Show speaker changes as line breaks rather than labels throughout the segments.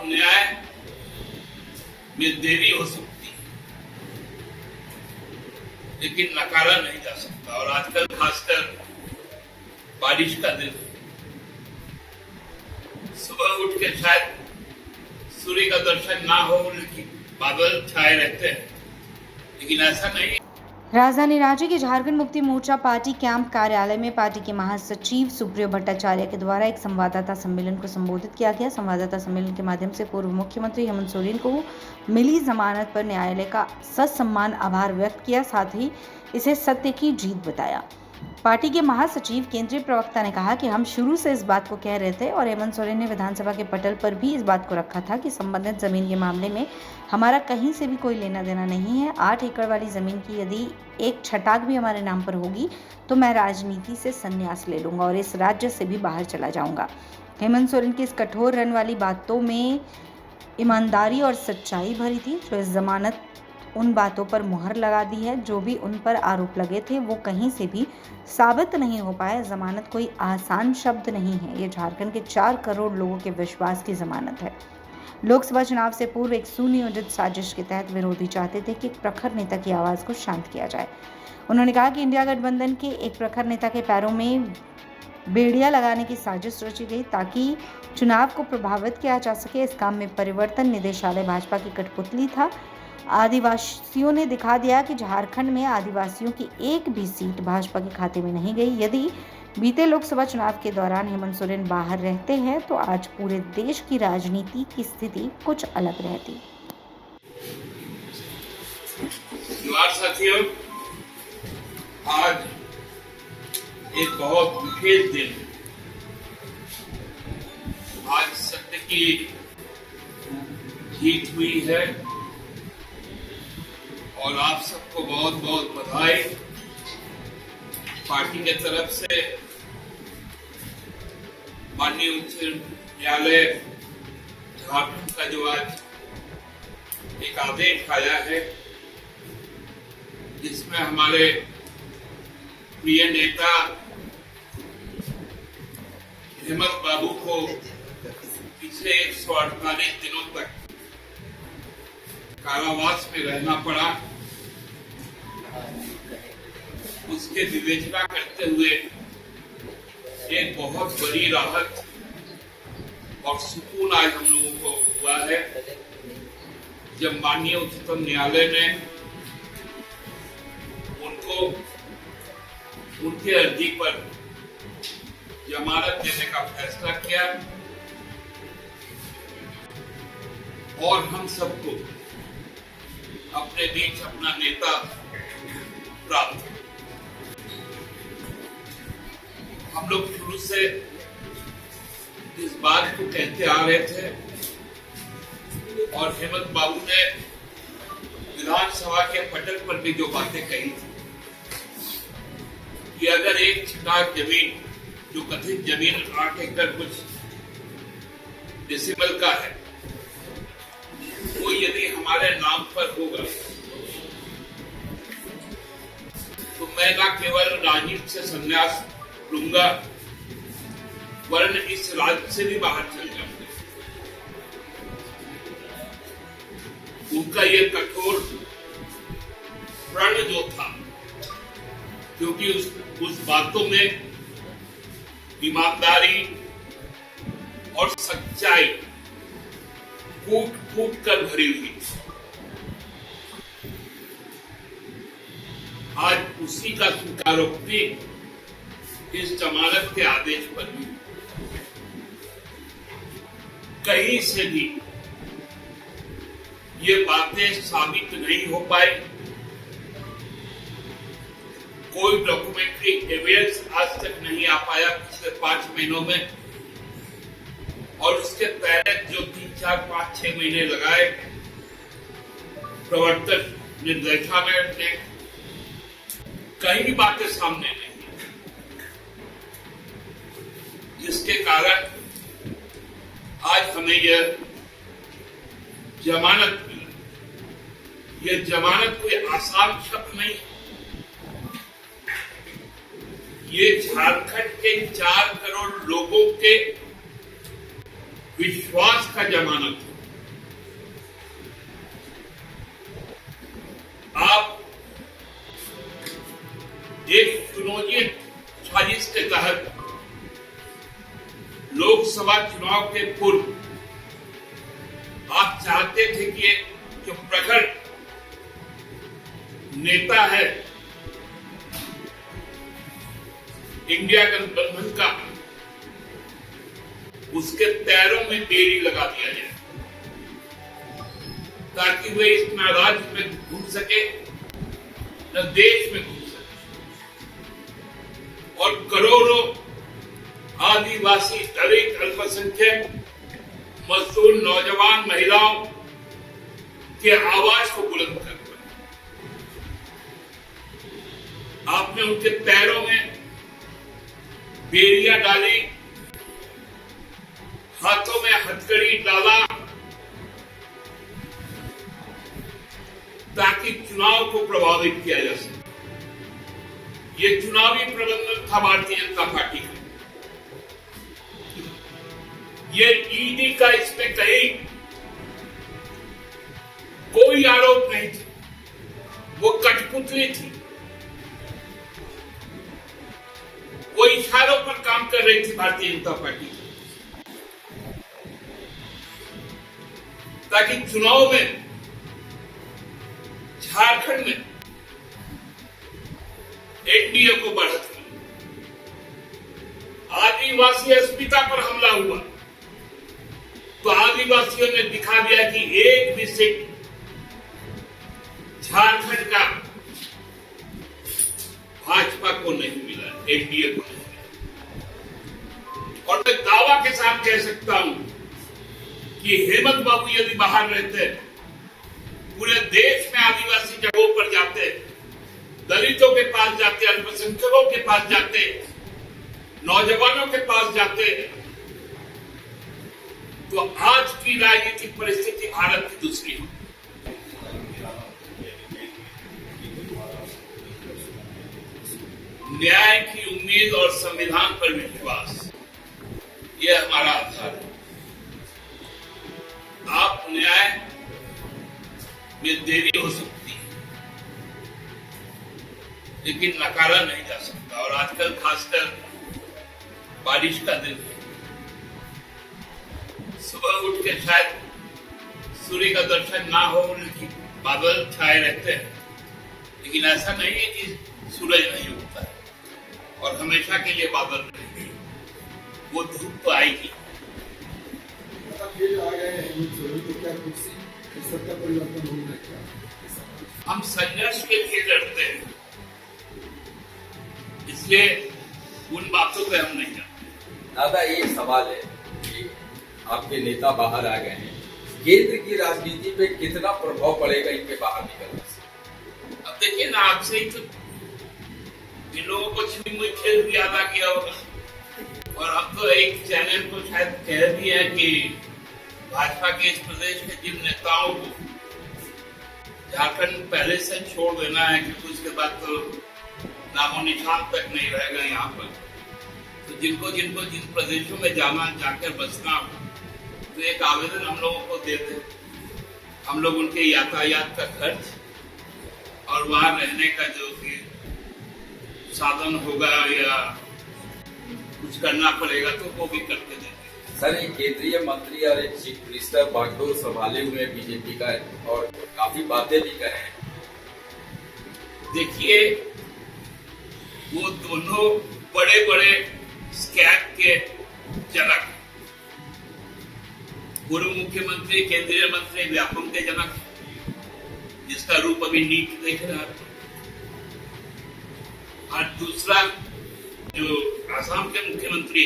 न्याय में देरी हो सकती है, लेकिन नकारा नहीं जा सकता। और आजकल खासकर बारिश का दिन, सुबह उठ के शायद सूर्य का दर्शन ना हो, लेकिन बादल छाए रहते हैं, लेकिन ऐसा नहीं।
राजधानी रांची के झारखंड मुक्ति मोर्चा पार्टी कैंप कार्यालय में पार्टी के महासचिव सुप्रियो भट्टाचार्य के द्वारा एक संवाददाता सम्मेलन को संबोधित किया गया। संवाददाता सम्मेलन के माध्यम से पूर्व मुख्यमंत्री हेमंत सोरेन को मिली जमानत पर न्यायालय का ससम्मान आभार व्यक्त किया, साथ ही इसे सत्य की जीत बताया। पार्टी के महासचिव केंद्रीय प्रवक्ता ने कहा कि हम शुरू से इस बात को कह रहे थे और हेमंत सोरेन ने विधानसभा के पटल पर भी इस बात को रखा था कि संबंधित जमीन के मामले में हमारा कहीं से भी कोई लेना देना नहीं है। 8 एकड़ वाली जमीन की यदि एक छटाक भी हमारे नाम पर होगी तो मैं राजनीति से संन्यास ले लूंगा और इस राज्य से भी बाहर चला जाऊंगा। हेमंत सोरेन की इस कठोर रन वाली बातों में ईमानदारी और सच्चाई भरी थी। जो इस जमानत उन बातों पर मुहर लगा दी है, जो भी उन पर आरोप लगे थे वो कहीं से भी साबित नहीं हो पाए। जमानत कोई आसान शब्द नहीं है, ये झारखंड के 4 करोड़ लोगों के विश्वास की जमानत है। लोकसभा चुनाव से पूर्व एक सुनियोजित साजिश के तहत विरोधी चाहते थे कि एक प्रखर नेता की आवाज को शांत किया जाए। उन्होंने कहा कि इंडिया गठबंधन के एक प्रखर नेता के पैरों में बेड़ियां लगाने की साजिश रची गई ताकि चुनाव को प्रभावित किया जा सके। इस काम में परिवर्तन निदेशालय भाजपा की कठपुतली था। आदिवासियों ने दिखा दिया कि झारखंड में आदिवासियों की एक भी सीट भाजपा के खाते में नहीं गई। यदि बीते लोकसभा चुनाव के दौरान हेमंत सोरेन बाहर रहते हैं तो आज पूरे देश की राजनीति की स्थिति कुछ अलग रहती।
साथियों, आज एक बहुत विशेष दिन, आज सत्य की जीत हुई है और आप सबको बहुत बहुत बधाई। पार्टी के तरफ से माननीय उच्च न्यायालय झारखंड का जो आज एक आदेश आया है, जिसमें हमारे प्रिय नेता हेमंत बाबू को पिछले 148 दिनों तक कारावास में रहना पड़ा, उसके विवेचना करते हुए एक बहुत बड़ी राहत और सुकून आज हम लोगों को हुआ है जब माननीय उच्चतम न्यायालय ने उनको उनकी अर्जी पर जमानत देने का फैसला किया और हम सबको अपने बीच अपना नेता प्राप्त। हम लोग शुरू से इस बात को कहते आ रहे थे और हेमंत बाबू ने विधानसभा के पटल पर भी जो बातें कही थी कि अगर एक छटाक जमीन, जो कथित जमीन 8 एकड़ कुछ डेसिमल का है, वो यदि हमारे नाम पर होगा तो मैं ना केवल राजनीति से संन्यास लूंगा, वरन इस राज्य से भी बाहर चल जाऊंगा। उनका ये कठोर प्रण जो था, क्योंकि उस बातों में ईमानदारी और सच्चाई फूट फूट कर भरी हुई। आज उसी का स्वीकारोक्ति इस जमानत के आदेश पर भी कहीं से भी ये बातें साबित नहीं हो पाई। कोई डॉक्यूमेंट्री एविडेंस आज तक नहीं आ पाया पिछले 5 महीनों में, और उसके पहले जो 3, 4, 5, 6 महीने लगाए प्रवर्तन निर्देशालय ने, कई बातें सामने नहीं, जिसके कारण आज हमें यह जमानत मिली। यह जमानत कोई आसान शब्द नहीं, ये झारखंड के 4 करोड़ लोगों के विश्वास का जमानत है। जिसके तहत लोकसभा चुनाव के पूर्व आप चाहते थे कि जो प्रखर नेता है इंडिया गठबंधन का, उसके पैरों में बेड़ी लगा दिया जाए ताकि वे इस न राज्य में घूम सके न देश में घूम सके और करोड़ों आदिवासी, दलित, अल्पसंख्यक, मजदूर, नौजवान, महिलाओं के आवाज को बुलंद कर पाए। आपने उनके पैरों में बेड़ियां डाली, हाथों में हथकड़ी डाला ताकि चुनाव को प्रभावित किया जा सके। ये चुनावी प्रबंधन था भारतीय जनता पार्टी का। ये ईडी का इसमें कहीं कोई आरोप नहीं था, वो कठपुतली थी, वो इशारों पर काम कर रही थी भारतीय जनता पार्टी ताकि चुनाव में झारखंड में एनडीए को बढ़त मिले। आदिवासी अस्मिता पर हमला हुआ तो आदिवासियों ने दिखा दिया कि एक भी सीट झारखंड का भाजपा को नहीं मिला, एनडीए को नहीं मिला। और मैं दावा के साथ कह सकता हूं कि हेमंत बाबू यदि बाहर रहते, पूरे देश में आदिवासी जगहों पर जाते, दलितों के पास जाते, अल्पसंख्यकों के पास जाते, नौजवानों के पास जाते, तो आज की राजनीतिक परिस्थिति भारत की दूसरी हो। न्याय की उम्मीद और संविधान पर विश्वास, यह हमारा आधार है। आप न्याय में देरी हो सकती है लेकिन नकारा नहीं जा सकता। और आजकल खासकर बारिश का दिन है, सुबह उठ के शायद सूर्य का दर्शन ना हो, लेकिन बादल छाए रहते हैं, लेकिन ऐसा नहीं है कि सूरज नहीं उगता है और हमेशा के लिए बादल रहेंगे, वो धूप तो आएगी। हम संघर्ष के लिए लड़ते हैं, इसलिए उन बातों पे हम नहीं जाते।
दादा, ये सवाल है कि आपके नेता बाहर आ गए हैं, केंद्र की राजनीति पे कितना प्रभाव पड़ेगा इनके बाहर निकलने से?
अब देखिए ना, आपसे ही तो इन लोगों को छिपी खेल भी याद आ गया होगा, और हम तो एक चैनल को शायद कह दिए हैं कि भाजपा के इस प्रदेश के जिन नेताओं को झारखंड पहले से छोड़ देना है, क्योंकि उसके बाद तो नामो निशान तक नहीं रहेगा यहाँ पर। तो जिनको जिन प्रदेशों में जाना, जाकर बसना हो, तो एक आवेदन हम लोगों को दे दें, हम लोग उनके यातायात का खर्च और वहां रहने का जो कि साधन होगा या कुछ करना पड़ेगा तो वो भी करके देंगे।
सर, एक केंद्रीय मंत्री और एक चीफ मिनिस्टर बागडोर संभाले हुए बीजेपी का और काफी बातें भी कहे हैं।
देखिए, वो दोनों बड़े बड़े स्कैम के जनक, पूर्व मुख्यमंत्री, केंद्रीय मंत्री, व्यापम के जनक, जिसका रूप अभी नीट देख रहा है, और दूसरा जो आसाम के मुख्यमंत्री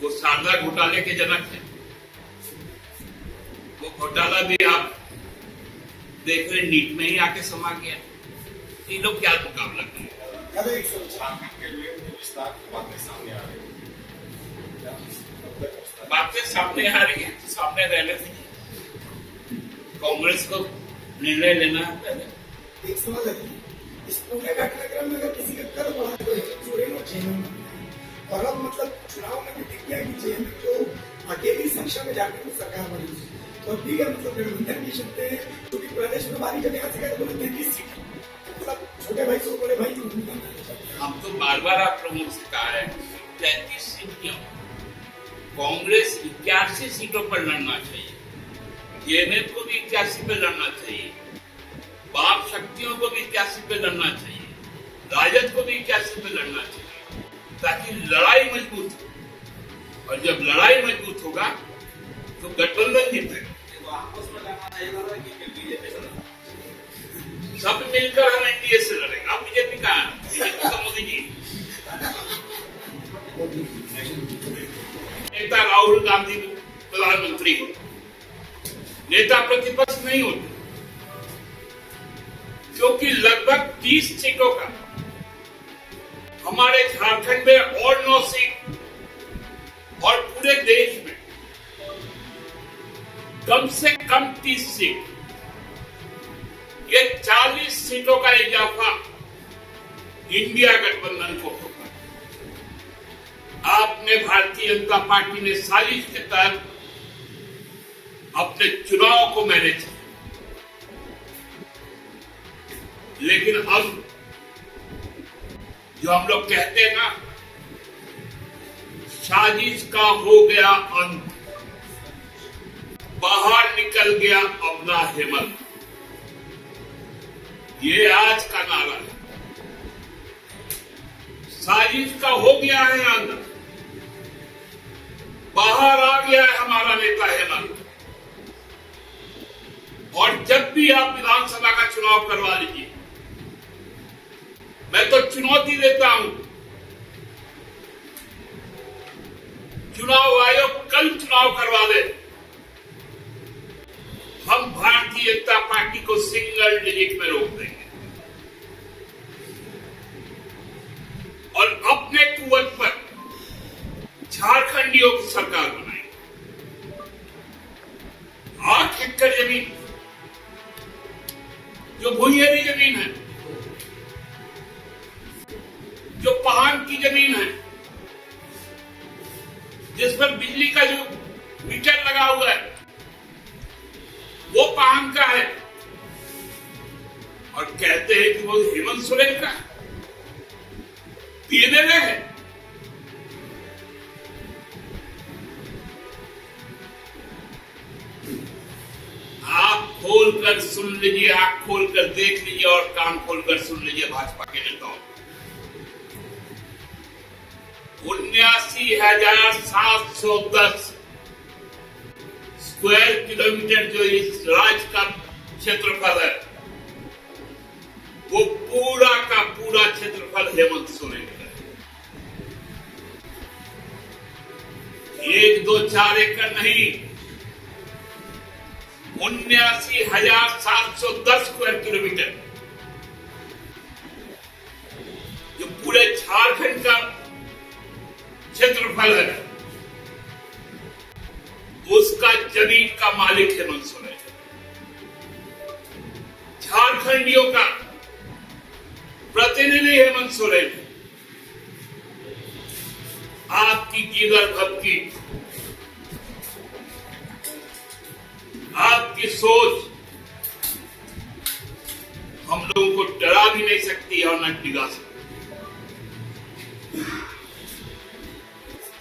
वो शारदा घोटाले के जनक है। वो घोटाला भी आप देख रहे, नीट में ही आके समा गया। इन लोग क्या मुकाबला करेंगे? बातें सामने आ रही है, सामने रहने दीजिए। कांग्रेस को निर्णय लेना है पहले।
एक सवाल है, इस पूरे घटनाक्रम में अगर किसी का कर बढ़ा तो जोड़ेगा जेएमएम, और अब मतलब चुनाव में भी दिख गया कि जेएमएम जो अकेली संख्या में जाकर भी सरकार बनी, तो दीगर मतलब गठबंधन भी चलते हैं, क्योंकि प्रदेश में हमारी जब यहाँ से गए तो 33 सीट, मतलब छोटे भाई से बड़े भाई की भूमिका।
हम तो बार बार आप लोगों से कहा है 33 सीट क्यों? कांग्रेस 81 सीटों पर लड़ना चाहिए, जेएमएम को भी 81 पे लड़ना चाहिए, वाम शक्तियों को भी 81 पे लड़ना चाहिए, राजद को भी 81 पे लड़ना चाहिए, ताकि लड़ाई मजबूत हो। और जब लड़ाई मजबूत होगा तो गठबंधन जीतेगा। सब मिलकर हम एनडीए से लड़ेंगे। आप बीजेपी का मोदी जी, नेता राहुल गांधी प्रधानमंत्री हो, नेता प्रतिपक्ष नहीं होते, क्योंकि लगभग 30 सीटों का हमारे झारखंड में और 9 सीट और पूरे देश में कम से कम 30 सीट, ये 40 सीटों का इजाफा इंडिया गठबंधन को होगा। आपने भारतीय जनता पार्टी ने साजिश के तहत अपने चुनाव को मैनेज किया, लेकिन अब जो हम लोग कहते हैं ना, साजिश का हो गया अंत, बाहर निकल गया अपना हेमंत, ये आज का नारा है। साजिश का हो गया है अंत, बाहर आ गया है हमारा नेता हेमंत। और जब भी आप विधानसभा का चुनाव करवा लीजिए, मैं तो चुनौती देता हूं, चुनाव आयोग कल चुनाव करवा दे, हम भारतीय जनता पार्टी को सिंगल डिजिट में रोक देंगे और अपने कुवत पर झारखंडियों की सरकार बनाएंगे। 8 एकड़ जमीन जो भूयेरी जमीन है, जो पहाड़ की जमीन है, जिस पर बिजली का जो मीटर लगा हुआ है वो पहाड़ का है, और कहते हैं कि वो हेमंत सोरेन का पीएनए है। आप खोलकर सुन लीजिए, आंख खोलकर देख लीजिए और कान खोलकर सुन लीजिए भाजपा के नेताओं। 79,710 स्क्वायर किलोमीटर जो इस राज्य का क्षेत्रफल है, वो पूरा का पूरा क्षेत्रफल हेमंत सोरेन का है। 1, 2, 4 एकड़ नहीं, 79,710 स्क्वायर किलोमीटर जो पूरे झारखंड का क्षेत्रफल है, उसका जमीन का मालिक हेमंत सोरेन, झारखंडियों का प्रतिनिधि हेमंत सोरेन। आपकी जिगर भक्ति, आपकी सोच हम लोगों को डरा भी नहीं सकती और न डिगा सकती।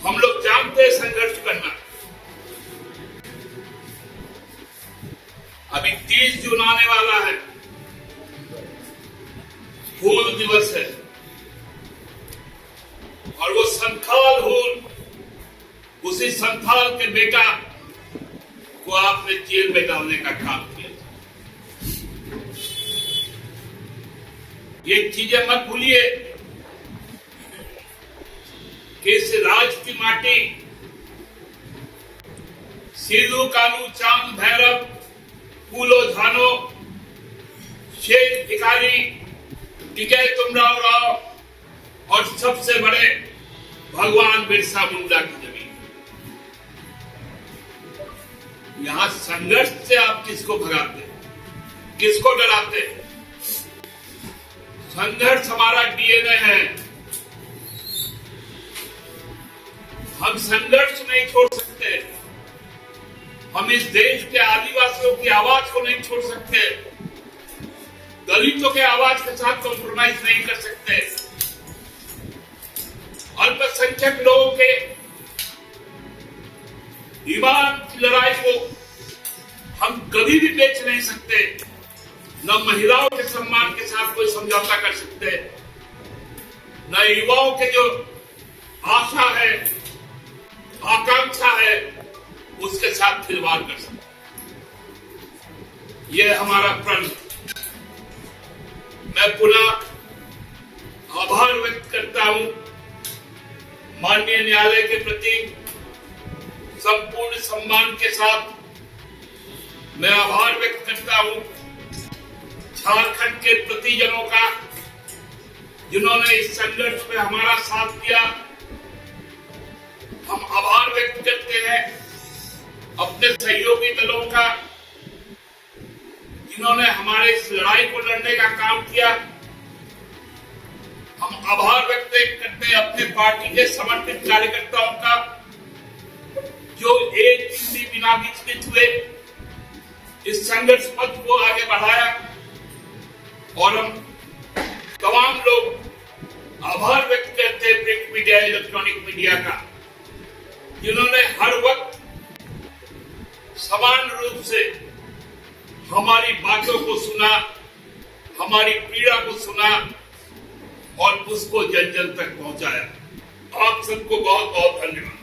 हम लोग जानते हैं संघर्ष करना। अभी 30 जून आने वाला है, हूल दिवस है, और वो संथाल हूल, उसी संथाल के बेटा को आपने जेल में डालने का काम किया। ये चीजें मत भूलिए कि इस राज्य की माटी सिद्धू, कालू, चांद, भैरव, फूलो, झानो, शेख भिखारी, टिकै तुमराव राव और सबसे बड़े भगवान बिरसा मुंडा की जमीन। यहां संघर्ष से आप किसको भगाते, किसको डराते? संघर्ष हमारा डीएनए है। हम संघर्ष नहीं छोड़ सकते। हम इस देश के आदिवासियों की आवाज को नहीं छोड़ सकते, दलितों के आवाज के साथ कॉम्प्रोमाइज नहीं कर सकते। अल्पसंख्यक लोगों के ईमान की लड़ाई को हम कभी भी बेच नहीं सकते, न महिलाओं के सम्मान के साथ कोई समझौता कर सकते, न युवाओं के जो आशा है, आकांक्षा है, उसके साथ खिलवाड़ कर सकते। यह हमारा प्रण। मैं पुनः आभार व्यक्त करता हूं माननीय न्यायालय के प्रति। संपूर्ण सम्मान के साथ मैं आभार व्यक्त करता हूं झारखंड के प्रतिजनों का, जिन्होंने इस संघर्ष में हमारा साथ दिया। हम आभार व्यक्त करते हैं अपने सहयोगी दलों का, जिन्होंने हमारे इस लड़ाई को लड़ने का काम किया। हम आभार व्यक्त करते हैं अपने पार्टी के समर्पित कार्यकर्ताओं का, जो एक दिन भी बिना विचलित हुए इस संघर्ष पथ को आगे बढ़ाया। और हम तमाम लोग आभार व्यक्त करते हैं प्रिंट मीडिया, इलेक्ट्रॉनिक मीडिया का, जिन्होंने हर वक्त समान रूप से हमारी बातों को सुना, हमारी पीड़ा को सुना और उसको जन जन तक पहुंचाया। आप सबको बहुत बहुत धन्यवाद।